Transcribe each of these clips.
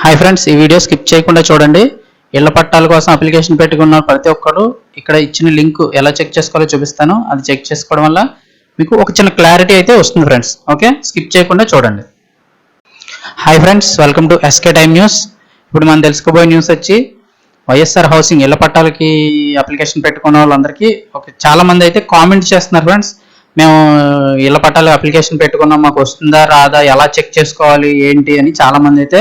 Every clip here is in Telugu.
హాయ్ ఫ్రెండ్స్, ఈ వీడియో స్కిప్ చేయకుండా చూడండి. ఇళ్ల పట్టాల కోసం అప్లికేషన్ పెట్టుకున్న ప్రతి ఒక్కరు ఇక్కడ ఇచ్చిన లింక్ ఎలా చెక్ చేసుకోవాలో చూపిస్తాను. అది చెక్ చేసుకోవడం వల్ల మీకు ఒక చిన్న క్లారిటీ అయితే వస్తుంది ఫ్రెండ్స్. ఓకే, స్కిప్ చేయకుండా చూడండి. Hi friends, welcome to SK time news. ఇప్పుడు మనం తెలుసుకోబోయే న్యూస్ వచ్చి వైఎస్ఆర్ హౌసింగ్ ఇళ్ల పట్టాలకి అప్లికేషన్ పెట్టుకున్న వాళ్ళందరికీ చాలా మంది అయితే కామెంట్ చేస్తున్నారు ఫ్రెండ్స్. మేము ఇళ్ల పట్టాల అప్లికేషన్ పెట్టుకున్నాం, మాకు వస్తుందా రాదా, ఎలా చెక్ చేసుకోవాలి ఏంటి అని చాలా మంది అయితే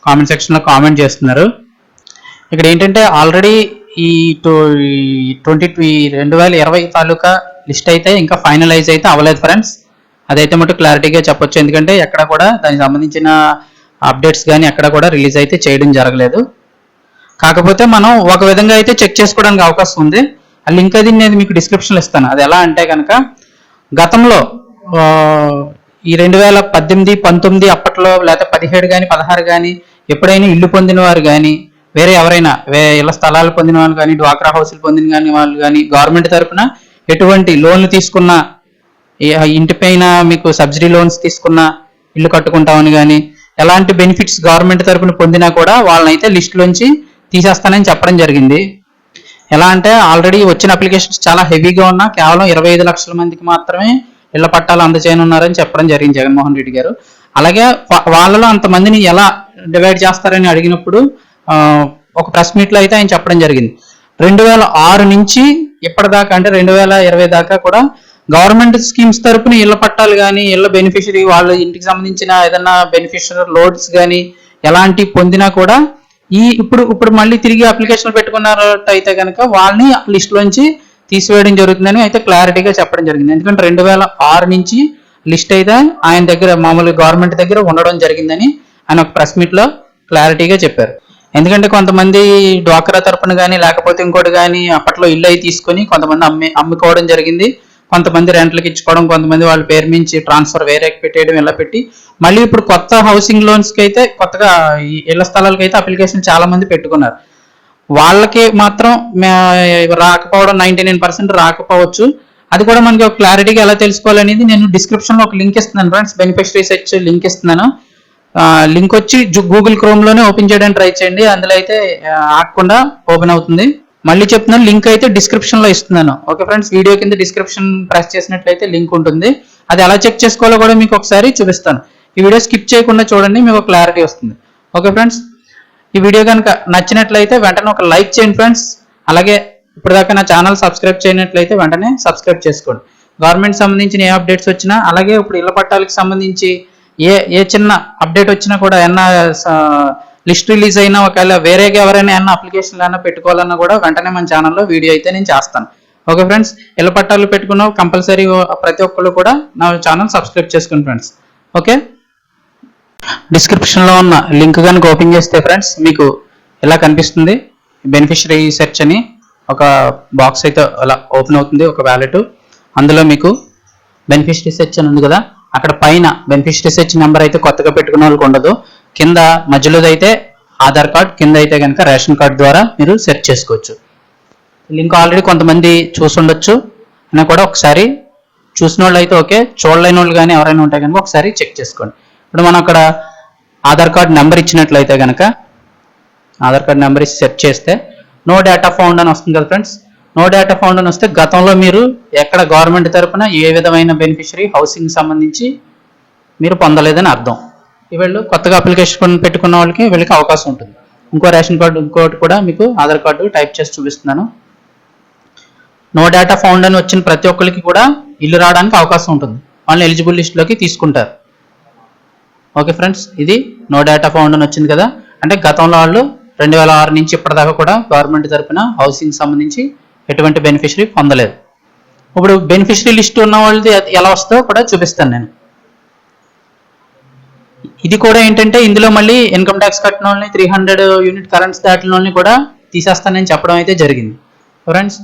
కామెంట్ సెక్షన్లో కామెంట్ చేస్తున్నారు. ఇక్కడ ఏంటంటే ఆల్రెడీ ఈ 2020 తాలూకా లిస్ట్ అయితే ఇంకా ఫైనలైజ్ అయితే అవ్వలేదు ఫ్రెండ్స్. అదైతే మటు క్లారిటీగా చెప్పొచ్చు, ఎందుకంటే ఎక్కడ కూడా దానికి సంబంధించిన అప్డేట్స్ కానీ ఎక్కడ కూడా రిలీజ్ అయితే చేయడం జరగలేదు. కాకపోతే మనం ఒక విధంగా అయితే చెక్ చేసుకోవడానికి అవకాశం ఉంది. ఆ లింక్ అది నేను మీకు డిస్క్రిప్షన్లో ఇస్తాను. అది ఎలా అంటే కనుక గతంలో ఈ 2018, 19 అప్పట్లో లేకపోతే 17 కానీ 16 కానీ ఎప్పుడైనా ఇల్లు పొందిన వారు కానీ వేరే ఎవరైనా ఇళ్ల స్థలాలు పొందిన వాళ్ళు కానీ డ్వాక్రా హౌస్లు పొందిన కానీ వాళ్ళు కానీ గవర్నమెంట్ తరఫున ఎటువంటి లోన్లు తీసుకున్నా, ఇంటిపైన మీకు సబ్సిడీ లోన్స్ తీసుకున్నా, ఇల్లు కట్టుకుంటామని కానీ ఎలాంటి బెనిఫిట్స్ గవర్నమెంట్ తరఫున పొందినా కూడా వాళ్ళని అయితే లిస్టులోంచి తీసేస్తానని చెప్పడం జరిగింది. ఎలా అంటే ఆల్రెడీ వచ్చిన అప్లికేషన్స్ చాలా హెవీగా ఉన్నా కేవలం 25 లక్షల మందికి మాత్రమే ఇళ్ల పట్టాలు అందజేయనున్నారని చెప్పడం జరిగింది జగన్మోహన్ రెడ్డి గారు. అలాగే వాళ్ళలో అంతమందిని ఎలా డివైడ్ చేస్తారని అడిగినప్పుడు ఒక ప్రెస్ మీట్లో అయితే ఆయన చెప్పడం జరిగింది. 2006 నుంచి ఇప్పటిదాకా అంటే 2020 దాకా కూడా గవర్నమెంట్ స్కీమ్స్ తరపున ఇళ్ల పట్టాలు కానీ ఇళ్ల బెనిఫిషరీ వాళ్ళ ఇంటికి సంబంధించిన ఏదైనా బెనిఫిషరీ లోడ్స్ కానీ ఎలాంటి పొందినా కూడా ఇప్పుడు మళ్ళీ తిరిగి అప్లికేషన్ పెట్టుకున్నట్టయితే కనుక వాళ్ళని లిస్టులోంచి తీసివేయడం జరుగుతుందని అయితే క్లారిటీగా చెప్పడం జరిగింది. ఎందుకంటే 2006 నుంచి లిస్ట్ అయితే ఆయన దగ్గర మామూలు గవర్నమెంట్ దగ్గర ఉండడం జరిగిందని ఆయన ఒక ప్రెస్ మీట్లో క్లారిటీగా చెప్పారు. ఎందుకంటే కొంతమంది డ్వాక్రా తరపున కానీ లేకపోతే ఇంకోటి కానీ అప్పట్లో ఇల్లు అయి తీసుకొని కొంతమంది అమ్ముకోవడం జరిగింది. కొంతమంది రెంట్లకు ఇచ్చుకోవడం, కొంతమంది వాళ్ళ పేరు నుంచి ట్రాన్స్ఫర్ వేరే పెట్టేయడం, ఇలా పెట్టి మళ్ళీ ఇప్పుడు కొత్త హౌసింగ్ లోన్స్కి అయితే కొత్తగా ఇళ్ల స్థలాలకి అయితే అప్లికేషన్ చాలా మంది పెట్టుకున్నారు. వాళ్ళకి మాత్రం రాకపోవడం 99% రాకపోవచ్చు. అది కూడా మనకి ఒక క్లారిటీగా ఎలా తెలుసుకోవాలనేది నేను డిస్క్రిప్షన్లో ఒక లింక్ ఇస్తున్నాను ఫ్రెండ్స్, బెనిఫిషరీ సెర్చ్ లింక్ ఇస్తున్నాను. లింక్ వచ్చి గూగుల్ క్రోమ్లోనే ఓపెన్ చేయడానికి ట్రై చేయండి, అందులో అయితే ఆగకుండా ఓపెన్ అవుతుంది. మళ్ళీ చెప్తున్నాను, లింక్ అయితే డిస్క్రిప్షన్లో ఇస్తున్నాను. ఓకే ఫ్రెండ్స్, వీడియో కింద డిస్క్రిప్షన్ ప్రెస్ చేసినట్లయితే లింక్ ఉంటుంది. అది ఎలా చెక్ చేసుకోవాలో కూడా మీకు ఒకసారి చూపిస్తాను. ఈ వీడియో స్కిప్ చేయకుండా చూడండి, మీకు క్లారిటీ వస్తుంది. ఓకే ఫ్రెండ్స్, ఈ వీడియో కనుక నచ్చినట్లయితే వెంటనే ఒక లైక్ చేయండి ఫ్రెండ్స్. అలాగే ఇప్పటిదాకా నా ఛానల్ సబ్స్క్రైబ్ చేయనట్లయితే వెంటనే సబ్స్క్రైబ్ చేసుకోండి. గవర్నమెంట్ సంబంధించిన ఏ అప్డేట్స్ వచ్చినా, అలాగే ఇప్పుడు ఇళ్ల పట్టాలకు సంబంధించి ఏ చిన్న అప్డేట్ వచ్చినా కూడా ఏమన్నా లిస్ట్ రిలీజ్ అయినా, ఒకవేళ వేరేగా ఎవరైనా ఏమన్నా అప్లికేషన్లు ఏమైనా పెట్టుకోవాలన్నా కూడా వెంటనే మన ఛానల్లో వీడియో అయితే నేను చేస్తాను. ఓకే ఫ్రెండ్స్, ఇళ్ల పట్టాలు పెట్టుకున్న కంపల్సరీ ప్రతి ఒక్కళ్ళు కూడా నా ఛానల్ సబ్స్క్రైబ్ చేసుకోండి ఫ్రెండ్స్. ఓకే, డిస్క్రిప్షన్లో ఉన్న లింక్ కనుక ఓపెన్ చేస్తే ఫ్రెండ్స్ మీకు ఇలా కనిపిస్తుంది. బెనిఫిషరీ సెర్చ్ అని ఒక బాక్స్ అయితే అలా ఓపెన్ అవుతుంది, ఒక వ్యాలెట్. అందులో మీకు బెనిఫిషరీ సెర్చ్ అని ఉంది కదా, అక్కడ పైన బెనిఫిషరీ సెర్చ్ నెంబర్ అయితే కొత్తగా పెట్టుకున్న వాళ్ళకి ఉండదు. కింద మధ్యలో అయితే ఆధార్ కార్డ్, కింద అయితే కనుక రేషన్ కార్డ్ ద్వారా మీరు సెర్చ్ చేసుకోవచ్చు. లింక్ ఆల్రెడీ కొంతమంది చూసుండొచ్చు అని కూడా ఒకసారి చూసిన వాళ్ళు అయితే ఓకే, చూడలేని వాళ్ళు కానీ ఎవరైనా ఉంటే కనుక ఒకసారి చెక్ చేసుకోండి. ఇప్పుడు మనం అక్కడ ఆధార్ కార్డ్ నెంబర్ ఇచ్చినట్లయితే కనుక ఆధార్ కార్డ్ నెంబర్ ఇచ్చి సెర్చ్ చేస్తే నో డేటా ఫౌండ్ అని వస్తుంది కదా ఫ్రెండ్స్. నో డేటా ఫౌండ్ అని వస్తే గతంలో మీరు ఎక్కడ గవర్నమెంట్ తరఫున ఏ విధమైన బెనిఫిషరీ హౌసింగ్ సంబంధించి మీరు పొందలేదని అర్థం. వీళ్ళు కొత్తగా అప్లికేషన్ పెట్టుకున్న వాళ్ళకి వీళ్ళకి అవకాశం ఉంటుంది. ఇంకో రేషన్ కార్డు, ఇంకోటి కూడా మీకు ఆధార్ కార్డు టైప్ చేసి చూపిస్తున్నాను. నో డేటా ఫౌండ్ అని వచ్చిన ప్రతి ఒక్కరికి కూడా ఇల్లు రావడానికి అవకాశం ఉంటుంది, వాళ్ళని ఎలిజిబుల్ లిస్టులోకి తీసుకుంటారు. ఓకే ఫ్రెండ్స్, ఇది నో డేటా ఫౌండ్ అని వచ్చింది కదా, అంటే గతంలో వాళ్ళు 2006 నుంచి ఇప్పటిదాకా కూడా గవర్నమెంట్ తరఫున హౌసింగ్ సంబంధించి ఎటువంటి బెనిఫిషరీ పొందలేదు. ఇప్పుడు బెనిఫిషరీ లిస్ట్ ఉన్న వాళ్ళది ఎలా వస్తుందో కూడా చూపిస్తాను నేను. ఇది కూడా ఏంటంటే ఇందులో మళ్ళీ ఇన్కమ్ ట్యాక్స్ కట్టిన వాళ్ళని, 300 యూనిట్ కరెంట్స్ దాటిన వాళ్ళని కూడా తీసేస్తానని చెప్పడం అయితే జరిగింది ఫ్రెండ్స్.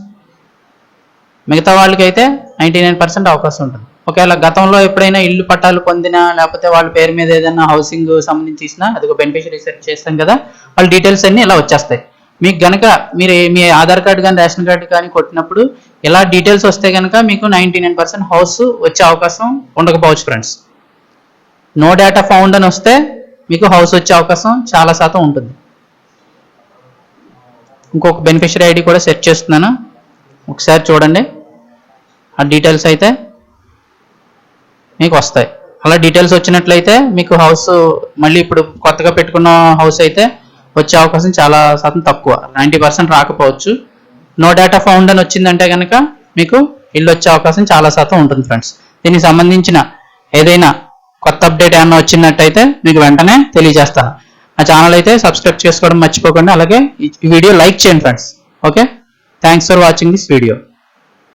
మిగతా వాళ్ళకి అయితే 99% అవకాశం ఉంటుంది. ఒకవేళ గతంలో ఎప్పుడైనా ఇల్లు పట్టాలు పొందినా, లేకపోతే వాళ్ళ పేరు మీద ఏదైనా హౌసింగ్ సంబంధించి ఇచ్చినా, అది ఒక బెనిఫిషరీ సెర్చ్ చేస్తాం కదా, వాళ్ళ డీటెయిల్స్ అన్ని ఇలా వచ్చేస్తాయి. మీకు గనక మీరు మీ ఆధార్ కార్డు కానీ రేషన్ కార్డు కానీ కొట్టినప్పుడు ఇలా డీటెయిల్స్ వస్తే కనుక మీకు 99% హౌస్ వచ్చే అవకాశం ఉండకపోవచ్చు ఫ్రెండ్స్. నో డేటా ఫౌండ్ అని వస్తే మీకు హౌస్ వచ్చే అవకాశం చాలా శాతం ఉంటుంది. ఇంకొక బెనిఫిషరీ ఐడి కూడా సెట్ చేస్తున్నాను, ఒకసారి చూడండి. ఆ డీటెయిల్స్ అయితే మీకు వస్తాయి. అలా డీటెయిల్స్ వచ్చినట్లయితే మీకు హౌస్ మళ్ళీ ఇప్పుడు కొత్తగా పెట్టుకున్న హౌస్ అయితే వచ్చే అవకాశం చాలా శాతం తక్కువ, 90% రాకపోవచ్చు. నో డేటా ఫౌండ్ అని వచ్చిందంటే కనుక మీకు ఇల్లు వచ్చే అవకాశం చాలా శాతం ఉంటుంది ఫ్రెండ్స్. దీనికి సంబంధించిన ఏదైనా కొత్త అప్డేట్ ఏమన్నా వచ్చినట్టయితే మీకు వెంటనే తెలియజేస్తాను. ఆ ఛానల్ అయితే సబ్స్క్రైబ్ చేసుకోవడం మర్చిపోకండి. అలాగే ఈ వీడియో లైక్ చేయండి friends. Okay, thanks for watching this video.